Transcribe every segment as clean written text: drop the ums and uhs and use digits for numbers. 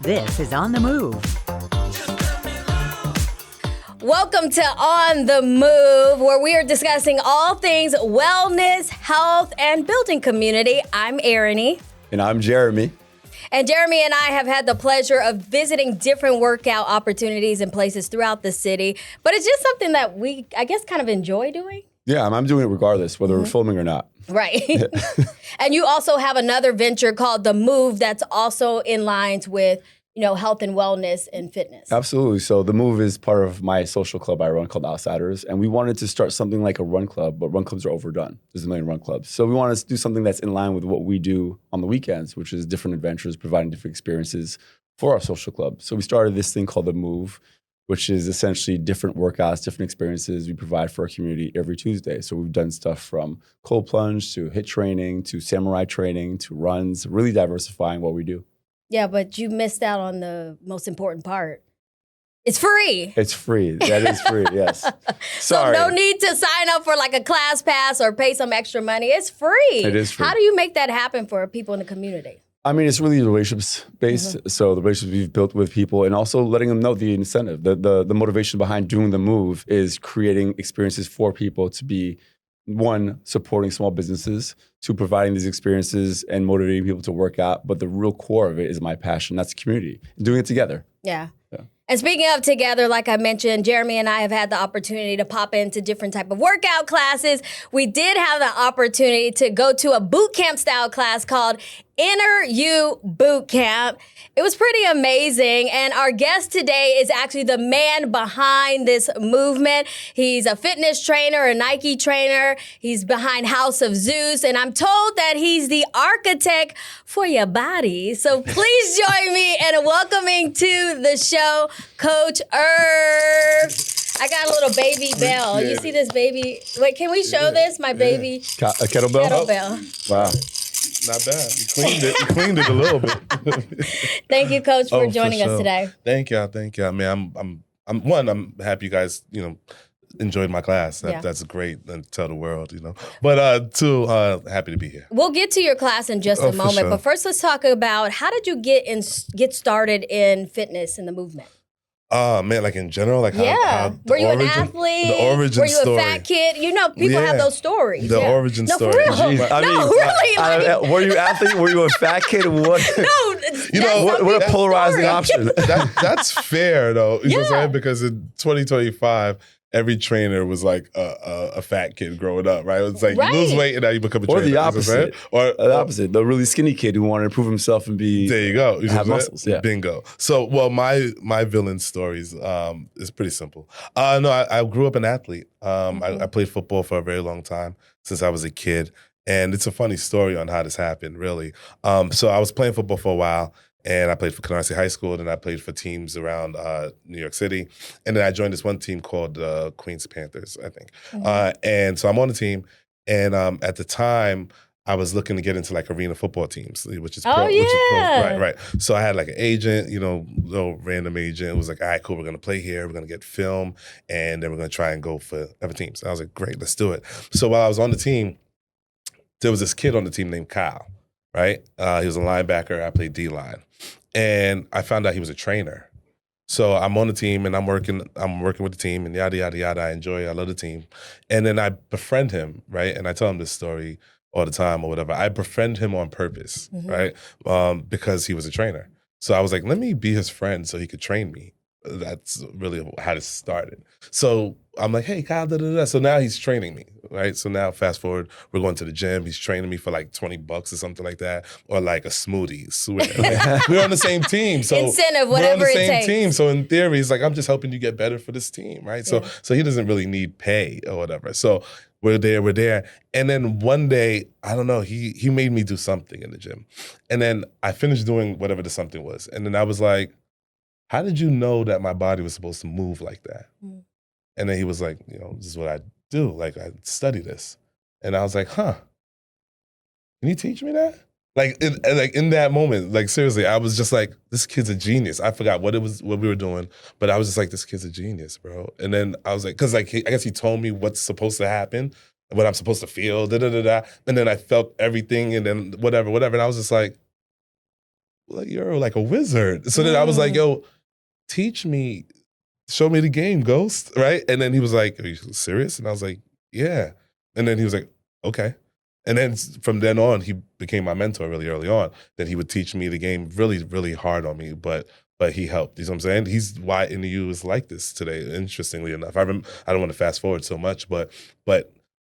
This is On the Move. Welcome to On the Move, where we are discussing all things wellness, health, and building community. I'm Arrianee. And I'm Jeremy. And Jeremy and I have had the pleasure of visiting different workout opportunities and places throughout the city. But it's just something that we, I guess, kind of enjoy doing. Yeah, I'm doing it regardless, whether we're filming or not. Right. And you also have another venture called The Move that's also in lines with, health and wellness and fitness. Absolutely. So The Move is part of my social club I run called Outsiders. And we wanted to start something like a run club, but run clubs are overdone. There's a million run clubs. So we wanted to do something that's in line with what we do on the weekends, which is different adventures, providing different experiences for our social club. So we started this thing called The Move, which is essentially different workouts, different experiences we provide for our community every Tuesday. So we've done stuff from cold plunge to HIIT training to samurai training to runs, really diversifying what we do. Yeah, but you missed out on the most important part. It's free. It's free. That is free, yes. So Sorry. no need to sign up for like a class pass or pay some extra money. It's free. It is free. How do you make that happen for people in the community? I mean, it's really relationships based. Mm-hmm. So the relationships we've built with people and also letting them know the incentive, the motivation behind doing the move is creating experiences for people to be, one, supporting small businesses, two, providing these experiences and motivating people to work out. But the real core of it is my passion. That's community, doing it together. Yeah. And speaking of together, like I mentioned, Jeremy and I have had the opportunity to pop into different type of workout classes. We did have the opportunity to go to a boot camp style class called Inner U Bootcamp. It was pretty amazing. And our guest today is actually the man behind this movement. He's a fitness trainer, a Nike trainer. He's behind House of Zeus. And I'm told that he's the architect for your body. So please join me in welcoming to the show, Coach Irv. I got a little baby bell. You see this baby? Wait, can we show this? My baby. A kettlebell? Kettlebell. Wow. Not bad. You cleaned it a little bit. Thank you, Coach, for joining us today. Thank y'all. I mean, I'm happy you guys, enjoyed my class. That's great. And tell the world, But two, happy to be here. We'll get to your class in just a moment. Sure. But first, let's talk about how did you get started in fitness and the movement? Man, like in general, like how were you an athlete? The origin Were you story. a fat kid? People have those stories. The origin story. For real. Jeez, I mean, really. were you an athlete? Were you a fat kid? What? What a polarizing option. That's fair though. You know what I'm Yeah. saying? Because in 2025, every trainer was like a fat kid growing up, right? It's like you lose weight and now you become a trainer. Or the opposite. Or the opposite. The really skinny kid who wanted to prove himself and be. There you go. You have muscles. Yeah. Bingo. So, well, my villain stories is pretty simple. I grew up an athlete. I played football for a very long time since I was a kid, and it's a funny story on how this happened. Really. So I was playing football for a while. And I played for Canarsie High School, and I played for teams around New York City. And then I joined this one team called Queens Panthers, I think. And so I'm on the team. And at the time, I was looking to get into like arena football teams, which is pro. Which is pro. Right. So I had like an agent, little random agent. It was like, all right, cool, we're going to play here. We're going to get film. And then we're going to try and go for other teams. And I was like, great, let's do it. So while I was on the team, there was this kid on the team named Kyle. Right? He was a linebacker. I played D-line. And I found out he was a trainer. So I'm on the team and I'm working with the team and yada, yada, yada. I love the team. And then I befriend him, right? And I tell him this story all the time or whatever. I befriend him on purpose, right? Because he was a trainer. So I was like, let me be his friend so he could train me. That's really how this started. So I'm like, hey, Kyle, da, da, da. So now he's training me, right? So now fast forward, we're going to the gym. He's training me for like $20 or something like that, or like a smoothie. Swear. We're on the same team. So incentive, we're on whatever the it same takes. team. So in theory, he's like, I'm just helping you get better for this team, right? So he doesn't really need pay or whatever. So we're there. And then one day, I don't know, he made me do something in the gym. And then I finished doing whatever the something was. And then I was like, how did you know that my body was supposed to move like that? And then he was like, this is what I do. Like, I study this. And I was like, huh, can you teach me that? Like in that moment, like seriously, I was just like, this kid's a genius. I forgot what we were doing, but I was just like, this kid's a genius, bro. And then I was like, because like, I guess he told me what's supposed to happen, what I'm supposed to feel, da-da-da-da. And then I felt everything and then whatever. And I was just like, like, you're like a wizard. So then I was like, yo, teach me, show me the game, Ghost, right? And then he was like, are you serious? And I was like, yeah. And then he was like, okay. And then from then on, he became my mentor really early on. Then he would teach me the game really, really hard on me, but he helped. You know what I'm saying? He's why Inner U is like this today, interestingly enough. I don't want to fast forward so much, but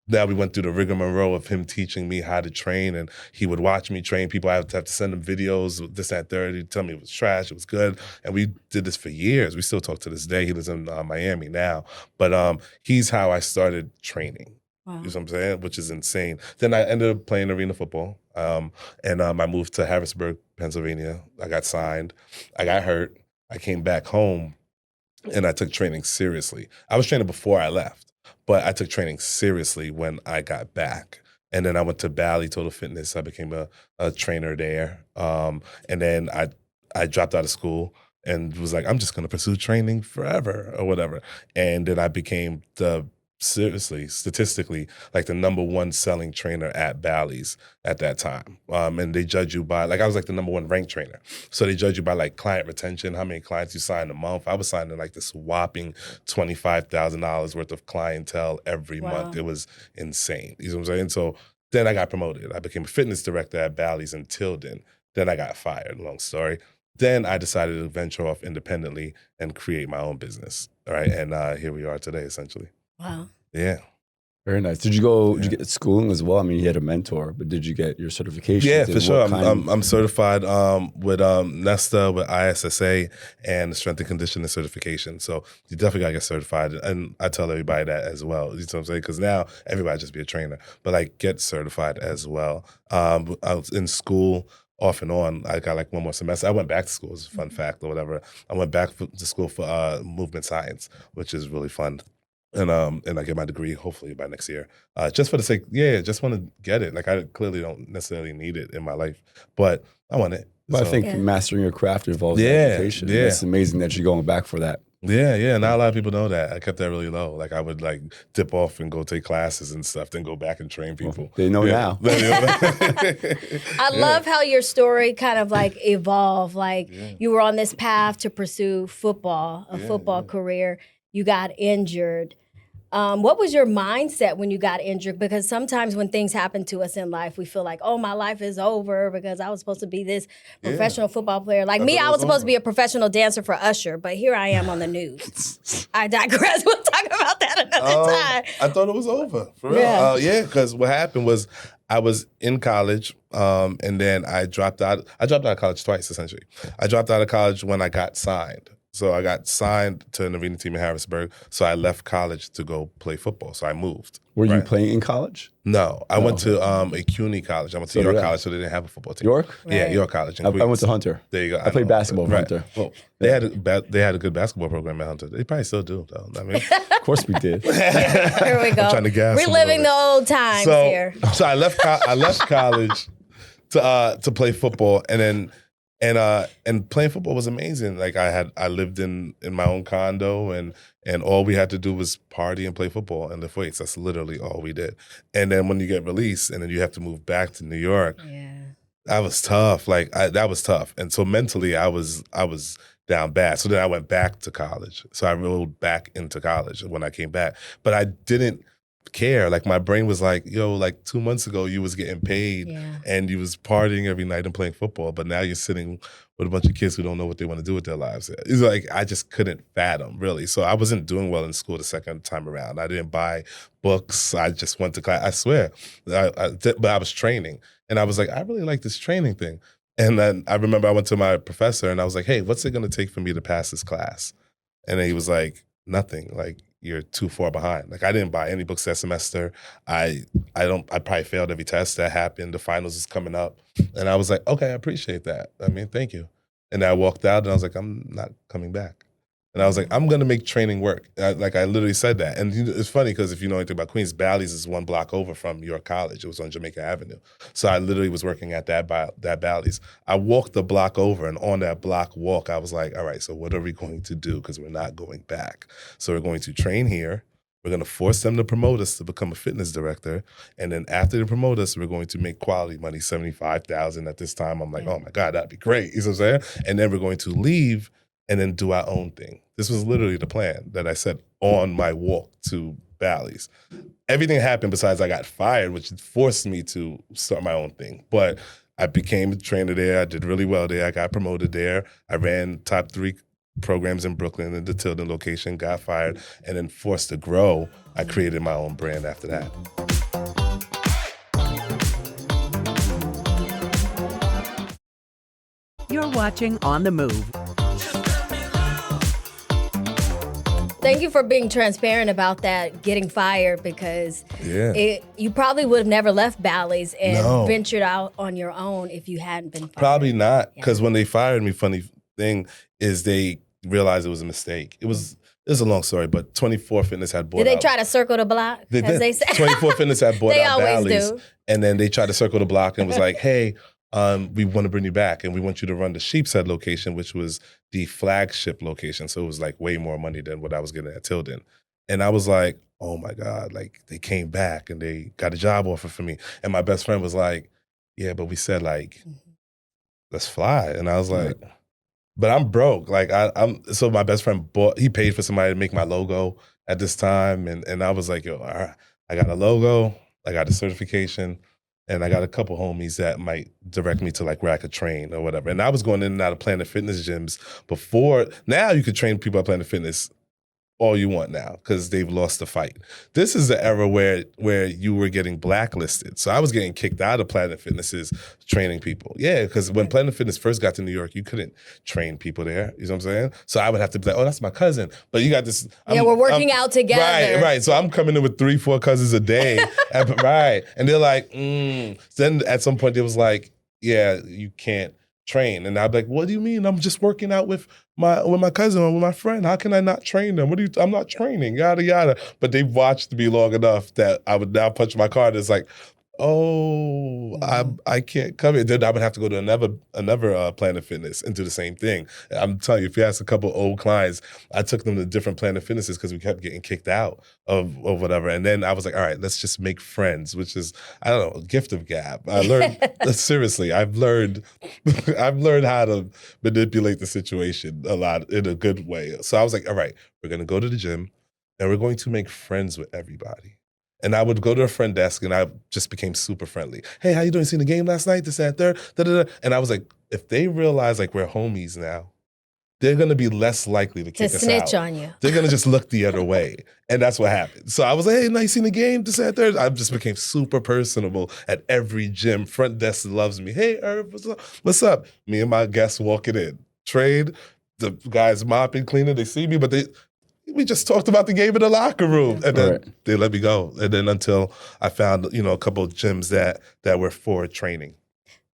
now we went through the rigmarole of him teaching me how to train, and he would watch me train people. I have to send him videos, this, that, third. He'd tell me it was trash, it was good. And we did this for years. We still talk to this day. He lives in Miami now. But he's how I started training. Wow. You know what I'm saying? Which is insane. Then I ended up playing arena football. And I moved to Harrisburg, Pennsylvania. I got signed. I got hurt. I came back home, and I took training seriously. I was training before I left, but I took training seriously when I got back. And then I went to Bally Total Fitness. I became a trainer there. And then I dropped out of school and was like, I'm just going to pursue training forever or whatever. And then I became statistically, like the #1 selling trainer at Bally's at that time. And they judge you by, like I was like the #1 ranked trainer. So they judge you by like client retention, how many clients you sign a month. I was signing like this whopping $25,000 worth of clientele every month. It was insane. You know what I'm saying? So then I got promoted. I became a fitness director at Bally's in Tilden. Then I got fired, long story. Then I decided to venture off independently and create my own business. All right. And here we are today, essentially. Wow. Yeah. Very nice. Did you get schooling as well? I mean, you had a mentor, but did you get your certification? Yeah, for sure. I'm certified with Nesta, with ISSA, and Strength and Conditioning certification. So you definitely got to get certified. And I tell everybody that as well. You know what I'm saying? Because now everybody just be a trainer. But like get certified as well. I was in school off and on. I got like one more semester. I went back to school. It's a fun fact or whatever. I went back to school for movement science, which is really fun. And I get my degree hopefully by next year. Just for the sake, just want to get it. Like I clearly don't necessarily need it in my life, but I want it. But I think mastering your craft involves education. Yeah. It's amazing that you're going back for that. Yeah. Not a lot of people know that. I kept that really low. Like I would like dip off and go take classes and stuff, then go back and train people. Well, they know now. I love how your story kind of like evolved. Like you were on this path to pursue football, a football career. You got injured. What was your mindset when you got injured? Because sometimes when things happen to us in life, we feel like, oh, my life is over because I was supposed to be this professional football player. Like me, I was supposed to be a professional dancer for Usher, but here I am on the news. I digress. We'll talk about that another time. I thought it was over, for real. Because what happened was I was in college, and then I dropped out. I dropped out of college twice, essentially. I dropped out of college when I got signed. So I got signed to an arena team in Harrisburg. So I left college to go play football. So I moved. Were you playing in college? No, I went to a CUNY college. I went to York College, so they didn't have a football team. York? Yeah, York College. I went to Hunter. There you go. I played basketball for Hunter. Well, they had a good basketball program at Hunter. They probably still do, though. I mean, of course we did. Here we go. I'm trying to gas reliving the old times here. So I left college to play football, and playing football was amazing. Like I lived in my own condo, and all we had to do was party and play football and lift weights. That's literally all we did. And then when you get released and then you have to move back to New York, that was tough. Like that was tough. And so mentally I was down bad. So then I went back to college. So I rolled back into college when I came back. But I didn't care. Like my brain was like, yo, like 2 months ago you was getting paid and you was partying every night and playing football, but now you're sitting with a bunch of kids who don't know what they want to do with their lives. It's like I just couldn't fathom, really. So I wasn't doing well in school the second time around. I didn't buy books. I just went to class. I swear. But I was training, and I was like, I really like this training thing. And then I remember I went to my professor and I was like, hey, what's it going to take for me to pass this class? And then he was like, nothing. Like, you're too far behind. Like I didn't buy any books that semester. I probably failed every test that happened. The finals is coming up. And I was like, okay, I appreciate that. I mean, thank you. And I walked out and I was like, I'm not coming back. And I was like, I'm going to make training work. I literally said that. And it's funny because if you know anything about Queens, Bally's is 1 block over from York College. It was on Jamaica Avenue. So I literally was working at that Bally's. I walked the block over, and on that block walk, I was like, all right, so what are we going to do? Because we're not going back. So we're going to train here. We're going to force them to promote us to become a fitness director. And then after they promote us, we're going to make quality money, $75,000 at this time. I'm like, oh my God, that'd be great. You know what I'm saying? And then we're going to leave and then do our own thing. This was literally the plan that I set on my walk to Bally's. Everything happened besides I got fired, which forced me to start my own thing. But I became a trainer there. I did really well there. I got promoted there. I ran top 3 programs in Brooklyn in the Tilden location, got fired, and then forced to grow. I created my own brand after that. You're watching On the Move. Thank you for being transparent about that, getting fired, because you probably would have never left Bally's and ventured out on your own if you hadn't been fired. Probably not, because when they fired me, funny thing is they realized it was a mistake. It was a long story, but 24 Fitness had bought out. Did they try to circle the block? They did. They said? 24 Fitness had bought They out always Bally's. do. And then they tried to circle the block and was like, hey, we want to bring you back and we want you to run the Sheepshead location, which was the flagship location. So it was like way more money than what I was getting at Tilden. And I was like, oh my God, like they came back and they got a job offer for me. And my best friend was like, yeah, but we said like, let's fly. And I was like, but I'm broke. Like so my best friend he paid for somebody to make my logo at this time. And I was like, yo, all right, I got a logo, I got a certification, and I got a couple homies that might direct me to like where I could train or whatever. And I was going in and out of Planet Fitness gyms before. Now you could train people at Planet Fitness all you want now because they've lost the fight. This is the era where you were getting blacklisted. So I was getting kicked out of Planet Fitness's training people. Yeah, because when Planet Fitness first got to New York, you couldn't train people there. You know what I'm saying? So I would have to be like, oh, that's my cousin. But you got this. We're working out together. Right. So I'm coming in with 3-4 cousins a day. Right. And they're like, Then at some point, it was like, yeah, you can't train. And I'd be like, what do you mean? I'm just working out with my cousin or with my friend. How can I not train them? I'm not training, yada, yada. But they've watched me long enough that I would now punch my card. It's like, oh, I can't come here. Then I would have to go to another Planet Fitness and do the same thing. I'm telling you, if you ask a couple old clients, I took them to different Planet Fitnesses because we kept getting kicked out of whatever. And then I was like, all right, let's just make friends, which is, I don't know, a gift of gab. I learned, seriously, I've learned how to manipulate the situation a lot in a good way. So I was like, all right, we're going to go to the gym and we're going to make friends with everybody. And I would go to a friend desk and I just became super friendly. Hey, how you doing? Seen the game last night? This, that, third, da-da-da. And I was like, if they realize like we're homies now, they're going to be less likely to kick us out. To snitch on you. They're going to just look the other way. And that's what happened. So I was like, hey, nice seeing the game, this, that, third. I just became super personable at every gym. Front desk loves me. Hey, Irv, what's up? What's up? Me and my guests walking in. Trade, the guys mopping, cleaning, they see me, but we just talked about the game in the locker room. And then they let me go. And then until I found, a couple of gyms that were for training.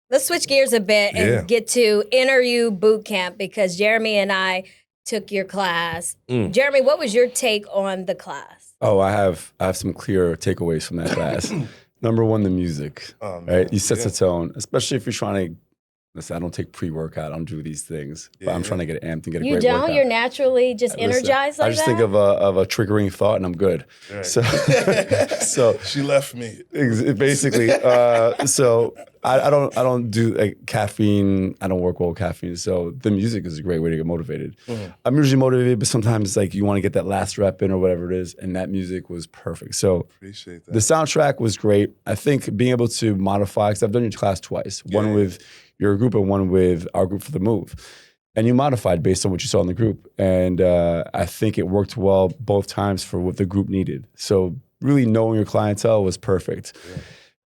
Let's switch gears a bit and get to Inner U Bootcamp because Jeremy and I took your class. Jeremy, what was your take on the class? Oh, I have some clear takeaways from that class. Number one, the music. Right? You set the tone, especially if you're trying to. Listen, I don't take pre-workout. I don't do these things. But I'm trying to get amped and get a great workout. You're naturally just energized like that? I just think of a triggering thought and I'm good. Right. So she left me. Basically. So I don't do like caffeine. I don't work well with caffeine. So the music is a great way to get motivated. I'm usually motivated, but sometimes like you want to get that last rep in or whatever it is. And that music was perfect. So appreciate that. The soundtrack was great. I think being able to modify, because I've done your class twice. One with your group and one with our group for the move. And you modified based on what you saw in the group. And I think it worked well both times for what the group needed. So really knowing your clientele was perfect.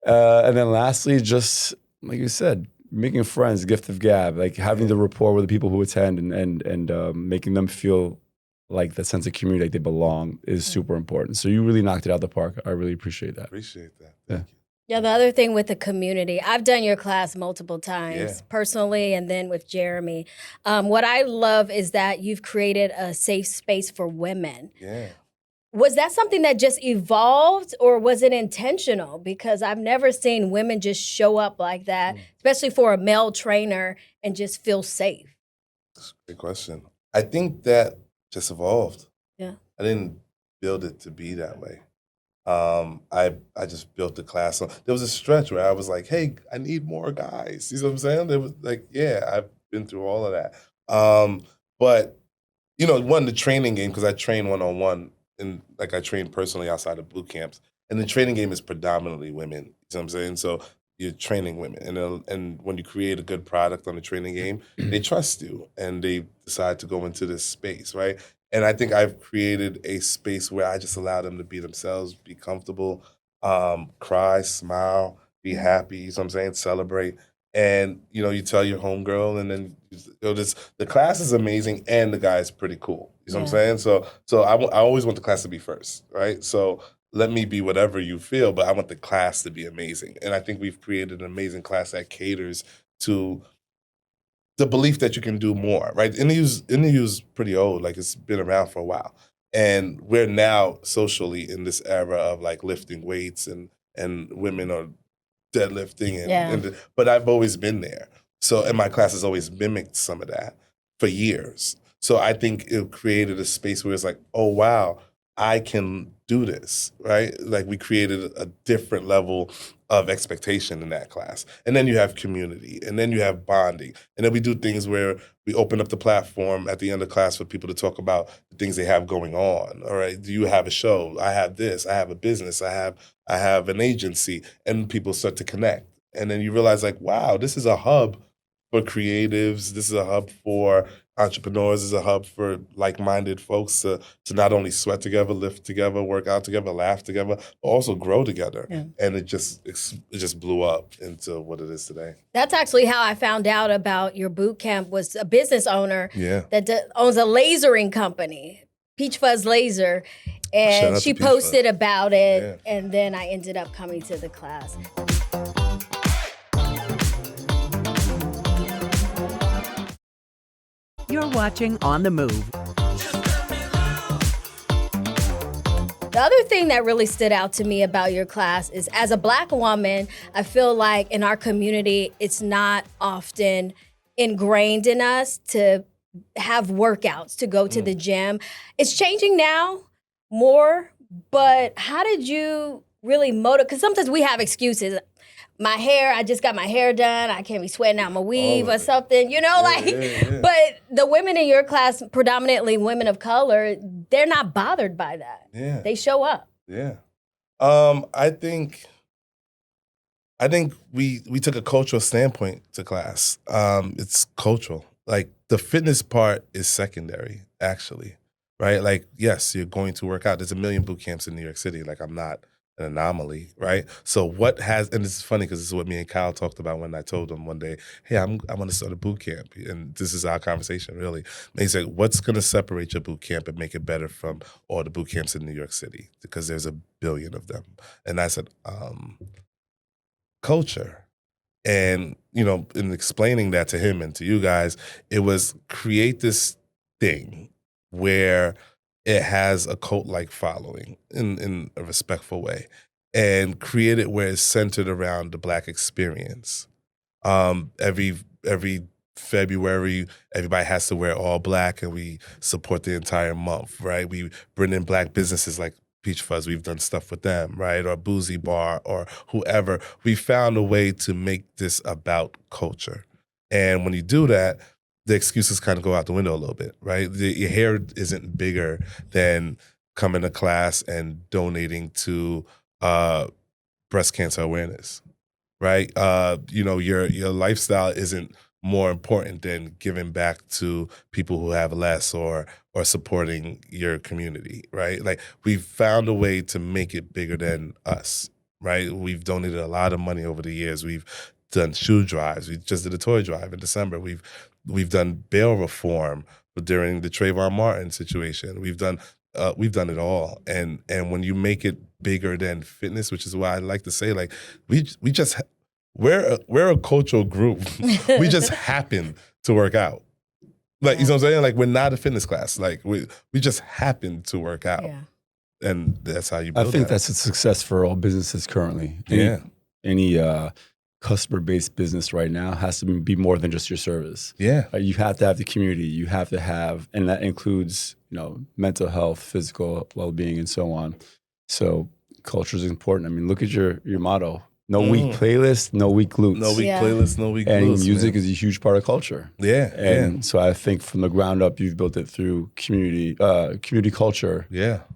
And then lastly, just like you said, making friends, gift of gab, like having the rapport with the people who attend and making them feel like that sense of community, like they belong is super important. So you really knocked it out of the park. I really appreciate that. Appreciate that. Thank you. Yeah, the other thing with the community, I've done your class multiple times personally and then with Jeremy. What I love is that you've created a safe space for women. Yeah. Was that something that just evolved or was it intentional? Because I've never seen women just show up like that, especially for a male trainer, and just feel safe. That's a great question. I think that just evolved. Yeah. I didn't build it to be that way. I just built the class. So there was a stretch where I was like, hey, I need more guys. You know what I'm saying? There was like, yeah, I've been through all of that. But, you know, the training game, because I train one-on-one and like I train personally outside of boot camps. And the training game is predominantly women. You know what I'm saying? So you're training women. And when you create a good product on the training game, they trust you and they decide to go into this space, right? And I think I've created a space where I just allow them to be themselves, be comfortable, cry, smile, be happy, you know what I'm saying, celebrate. And, you know, you tell your homegirl and then the class is amazing and the guy is pretty cool. You know what I'm saying? So I always want the class to be first, right? So let me be whatever you feel, but I want the class to be amazing. And I think we've created an amazing class that caters to the belief that you can do more, right? Inner U's pretty old, like it's been around for a while. And we're now socially in this era of like lifting weights and women are deadlifting but I've always been there. So, and my class has always mimicked some of that for years. So I think it created a space where it's like, oh wow, I can do this, right? Like we created a different level of expectation in that class. And then you have community, and then you have bonding. And then we do things where we open up the platform at the end of class for people to talk about the things they have going on. All right, do you have a show? I have this, I have a business, I have an agency, and people start to connect. And then you realize like, wow, this is a hub for creatives. This is a hub for entrepreneurs. This is a hub for like-minded folks to not only sweat together, lift together, work out together, laugh together, but also grow together. Yeah. And it just blew up into what it is today. That's actually how I found out about your boot camp. Was a business owner that owns a lasering company, Peach Fuzz Laser, and she posted about it, and then I ended up coming to the class. You're watching On the Move. The other thing that really stood out to me about your class is, as a Black woman, I feel like in our community, it's not often ingrained in us to have workouts, to go to the gym. It's changing now more, but how did you really motivate? Because sometimes we have excuses. My hair, I just got my hair done. I can't be sweating out my weave or something, you know, But the women in your class, predominantly women of color, they're not bothered by that. Yeah. They show up. Yeah. I think we took a cultural standpoint to class. It's cultural. Like the fitness part is secondary, actually, right? Like, yes, you're going to work out. There's 1 million boot camps in New York City. Like, I'm not an anomaly, right? So and this is funny because this is what me and Kyle talked about when I told him one day, hey, I want to start a boot camp. And this is our conversation, really. And he said, what's going to separate your boot camp and make it better from all the boot camps in New York City? Because there's 1 billion of them. And I said, culture. And, you know, in explaining that to him and to you guys, it was create this thing where it has a cult-like following in a respectful way, and create it where it's centered around the Black experience. Every February, everybody has to wear all black, and we support the entire month, right? We bring in Black businesses like Peach Fuzz. We've done stuff with them, right? Or Boozy Bar or whoever. We found a way to make this about culture. And when you do that, the excuses kind of go out the window a little bit, right? Your hair isn't bigger than coming to class and donating to breast cancer awareness, right? You know, your lifestyle isn't more important than giving back to people who have less or supporting your community, right? Like, we've found a way to make it bigger than us, right? We've donated a lot of money over the years. We've done shoe drives. We just did a toy drive in December. We've done bail reform during the Trayvon Martin situation. We've done it all. And when you make it bigger than fitness, which is why I like to say, like, we're a cultural group. We just happen to work out. Like, you know what I'm saying? Like, we're not a fitness class. Like, we just happen to work out. Yeah. And that's how you build I think that's a success for all businesses currently. Any customer-based business right now has to be more than just your service. Yeah. You have to have the community. You have to have, and that includes, mental health, physical well-being, and so on. So culture is important. I mean, look at your motto. No weak playlist, no weak glutes. No weak playlist, no weak glutes. And music is a huge part of culture. Yeah. And so I think from the ground up, you've built it through community culture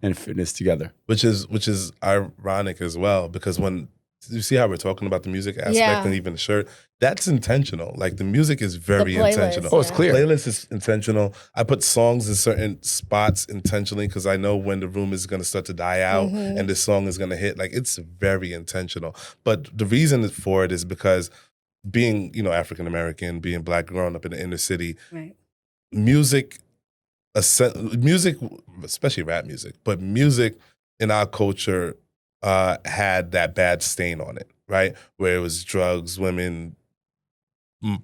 and fitness together. Which is ironic as well, because when you see how we're talking about the music aspect and even the shirt, that's intentional. Like the music is very intentional. Oh, it's clear. Playlist is intentional. I put songs in certain spots intentionally because I know when the room is going to start to die out and this song is going to hit. Like it's very intentional. But the reason for it is because being, African American, being Black, growing up in the inner city, music, especially rap music, but music in our culture had that bad stain on it, right? Where it was drugs, women,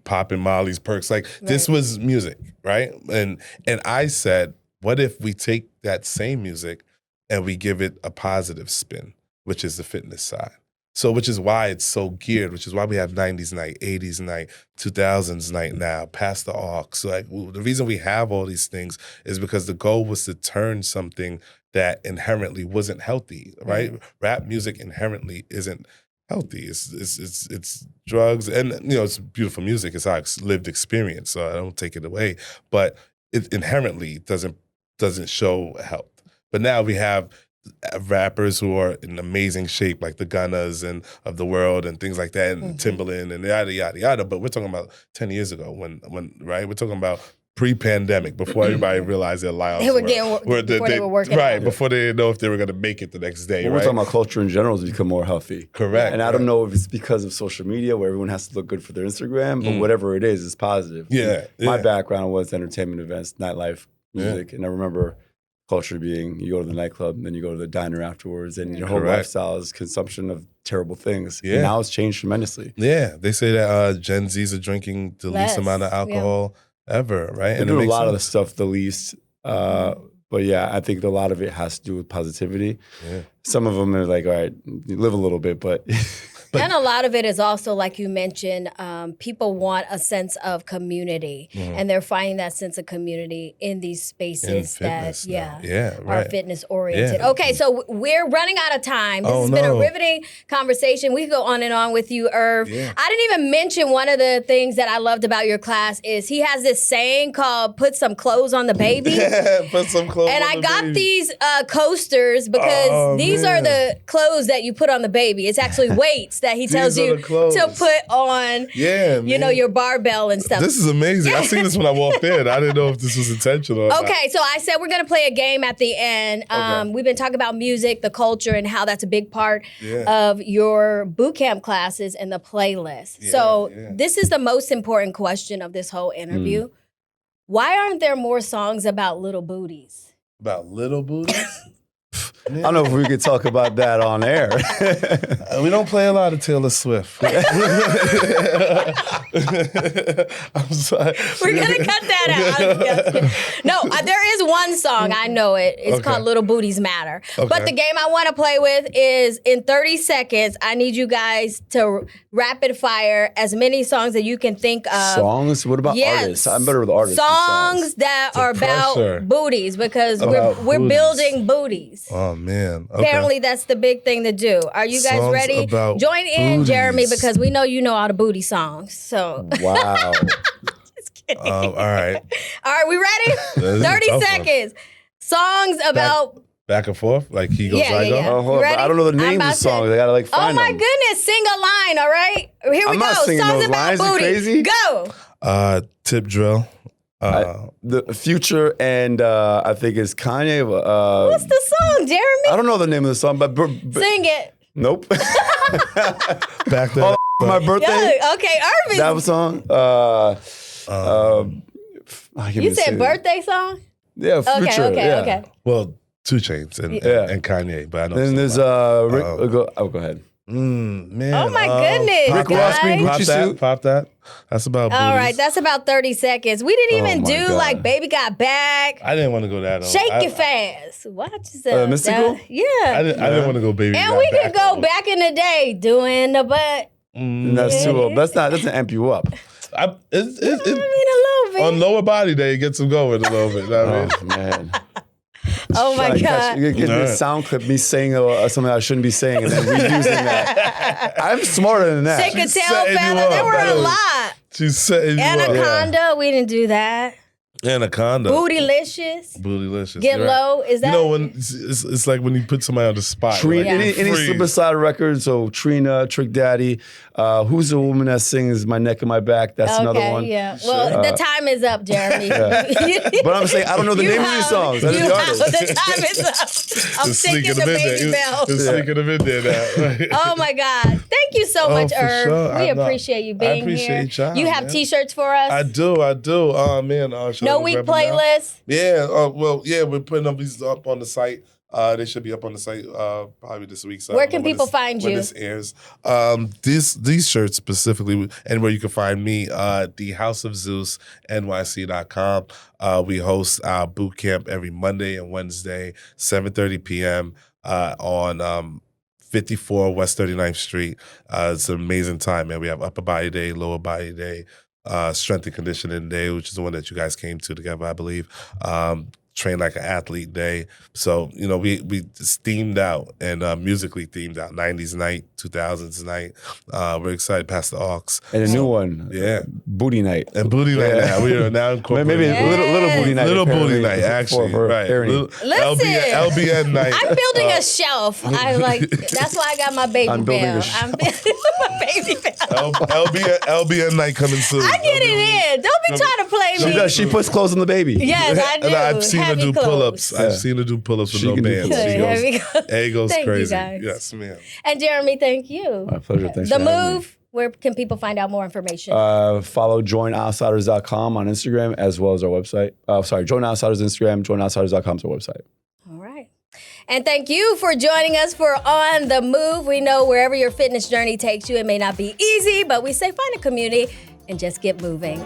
popping Molly's, perks. Like this was music, right? And I said, what if we take that same music and we give it a positive spin, which is the fitness side? So, which is why it's so geared, which is why we have 90s night, 80s night, 2000s night now, past the aux. So like the reason we have all these things is because the goal was to turn something that inherently wasn't healthy, right? Rap music inherently isn't healthy. It's drugs, and it's beautiful music. It's our lived experience, so I don't take it away. But it inherently doesn't show health. But now we have rappers who are in amazing shape, like the Gunnas and of the world and things like that, and Timbaland and yada yada yada. But we're talking about 10 years ago, when right? We're talking about pre-pandemic, before everybody realized their lives before they were working right, before they didn't know if they were going to make it the next day. We're talking about culture in general has become more healthy. Correct. And I don't know if it's because of social media where everyone has to look good for their Instagram, but whatever it is, it's positive. My background was entertainment events, nightlife, music, and I remember culture being you go to the nightclub and then you go to the diner afterwards, and your whole lifestyle is consumption of terrible things. And now it's changed tremendously. Yeah, they say that Gen Zs are drinking the least amount of alcohol ever, right? They do a lot of the stuff the least. But yeah, I think a lot of it has to do with positivity. Some of them are like, all right, you live a little bit, but and a lot of it is also, like you mentioned, people want a sense of community, and they're finding that sense of community in these spaces that, are fitness oriented. Okay, so we're running out of time. This has been a riveting conversation. We could go on and on with you, Irv. I didn't even mention one of the things that I loved about your class is he has this saying called "Put some clothes on the baby." Put some clothes. And I got these coasters because these are the clothes that you put on the baby. It's actually weights that he tells you to put on, your barbell and stuff. This is amazing. I seen this when I walked in. I didn't know if this was intentional. Okay, so I said we're going to play a game at the end. We've been talking about music, the culture, and how that's a big part of your boot camp classes and the playlist. This is the most important question of this whole interview. Why aren't there more songs about little booties? About little booties? I don't know if we could talk about that on air. We don't play a lot of Taylor Swift. I'm sorry. We're going to cut that out. No, there is one song. I know it. It's called Little Booties Matter. Okay. But the game I want to play with is in 30 seconds, I need you guys to rapid fire as many songs that you can think of. Songs? What about artists? I'm better with artists. Songs that are about booties because we're building booties. Oh, man. Okay. Apparently, that's the big thing to do. Are you guys ready? Join in, booties. Jeremy, because we know you know all the booty songs. So wow. Just kidding. All right. All right, we ready? 30 seconds. Songs about... Back and forth? Like he goes, I go? Oh, hold on, I don't know the names of the songs. I got to find them. Oh, my goodness. Sing a line, all right? Here we go. Songs about booty. Crazy? Go. Tip drill. The Future and I think it's Kanye. What's the song, Jeremy? I don't know the name of the song, but sing it. Nope. Back there. My birthday. Yeah, okay, Irving. That song. You said birthday song? Yeah, Future. Okay. Well, 2 Chainz and Kanye, but I know. Then there's Rick. Go ahead. Man. Oh my goodness. Rick Ross being Gucci suit. Pop that. That's about booties. All right, that's about 30 seconds. We didn't even do like Baby Got Back. I didn't want to go that old. Shake It Fast. Watch yourself. Mystical? Yeah. I didn't want to go Baby Got Back. And we could go back in the day doing the butt. And that's too old. That doesn't amp you up. I mean, a little bit. On lower body day, it gets them going a little bit. I mean. Man. Oh my God. You get this sound clip, me saying something I shouldn't be saying, and then reusing that. I'm smarter than that. Shake a tail feather. There were a lot. She's setting you up. Anaconda. We didn't do that. Anaconda. Bootylicious. Get right. low. Is that? You know, when it's like when you put somebody on the spot. Trina, like, any Slip Aside record, so Trina, Trick Daddy. Who's the woman that sings My Neck and My Back? That's another one. Yeah. Well, the time is up, Jeremy. But I'm saying, I don't know the name of these songs. The time is up. I'm singing the Baby Bell. Just sneaking them in there now. Oh my God. Thank you so much, Irv. Sure. We appreciate you being here. Y'all, you have T-shirts for us? I do. Oh, man. No week playlist? Yeah. We're putting them these up on the site. They should be up on the site probably this week. So where can people find you? When this airs. These shirts specifically, and where you can find me, the House of Zeus, NYC.com. We host our boot camp every Monday and Wednesday, 7:30 p.m. On 54 West 39th Street. It's an amazing time, man. We have upper body day, lower body day, strength and conditioning day, which is the one that you guys came to together, I believe. Train like an athlete day. So, you know, we it's themed out and musically themed out. 90s night, 2000s night. We're excited past the aux. And a new one. Yeah. Booty night. And booty night now. We are now incorporating. Maybe a little booty night. Little booty night, actually. Right. LBN night. I'm building a shelf. That's why I got my baby bell. I'm building my baby bell. LBN night coming soon. I get it in. Don't be trying to play me. She puts clothes on the baby. Yes, I do. And I've seen her do clothes. pull-ups. Yeah. I've seen her do pull-ups with no bands. It goes Thank crazy. You guys. Yes, ma'am. And Jeremy, thank you. My pleasure. Thanks The for having me. Move, where can people find out more information? Follow joinoutsiders.com on Instagram as well as our website. Join Outsiders Instagram, joinoutsiders.com is our website. All right. And thank you for joining us for On the Move. We know wherever your fitness journey takes you, it may not be easy, but we say find a community and just get moving.